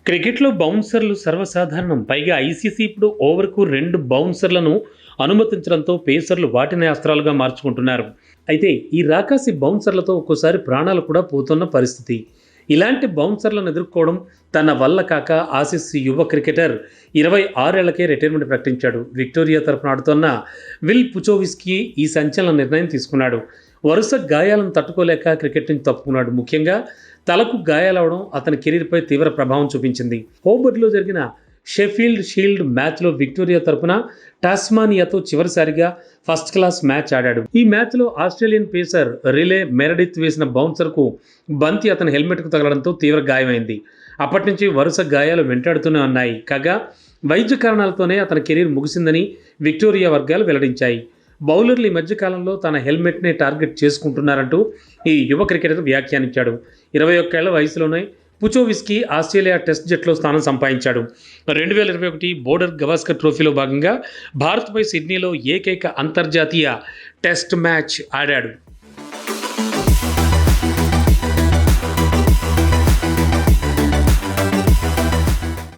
క్రికెట్‌లో బౌన్సర్లు సర్వసాధారణం. పైగా ఐసీసీ ఇప్పుడు ఓవర్‌కు 2 బౌన్సర్లను అనుమతించడంతో పేసర్లు వాటినే అస్త్రాలుగా మార్చుకుంటున్నారు. అయితే ఈ రాకాసి బౌన్సర్లతో ఒక్కోసారి ప్రాణాలు కూడా పోతున్న పరిస్థితి. ఇలాంటి బౌన్సర్లను ఎదుర్కోవడం తన వల్ల కాక ఆసీస్ యువ క్రికెటర్ 26 ఏళ్లకే రిటైర్మెంట్ ప్రకటించాడు. విక్టోరియా తరపున ఆడుతున్న విల్ పుచోవిస్కీ ఈ సంచలన నిర్ణయం తీసుకున్నాడు. వరుస గాయాలను తట్టుకోలేక క్రికెట్ నుంచి తప్పుకున్నాడు. ముఖ్యంగా తలకు గాయాలవడం అతని కెరీర్పై తీవ్ర ప్రభావం చూపించింది. హోబర్ట్లో జరిగిన షెఫీల్డ్ షీల్డ్ మ్యాచ్లో విక్టోరియా తరపున టాస్మానియాతో చివరిసారిగా ఫస్ట్ క్లాస్ మ్యాచ్ ఆడాడు. ఈ మ్యాచ్లో ఆస్ట్రేలియన్ పేసర్ రిలే మెరడిత్ వేసిన బౌన్సర్కు బంతి అతని హెల్మెట్కు తగలడంతో తీవ్ర గాయమైంది. అప్పటి నుంచి వరుస గాయాలు వెంటాడుతూనే ఉన్నాయి. కాగా వైద్య కారణాలతోనే అతని కెరీర్ ముగిసిందని విక్టోరియా వర్గాలు వెల్లడించాయి. బౌలర్లు ఈ మధ్యకాలంలో తన హెల్మెట్ని టార్గెట్ చేసుకుంటున్నారంటూ ఈ యువ క్రికెటర్ వ్యాఖ్యానించాడు. 21 ఏళ్ల వయసులోనే పుచోవిస్కీ ఆస్ట్రేలియా టెస్ట్ జట్టులో స్థానం సంపాదించాడు. 2021 బోర్డర్ గవాస్కర్ ట్రోఫీలో భాగంగా భారత్పై సిడ్నీలో ఏకైక అంతర్జాతీయ టెస్ట్ మ్యాచ్ ఆడాడు.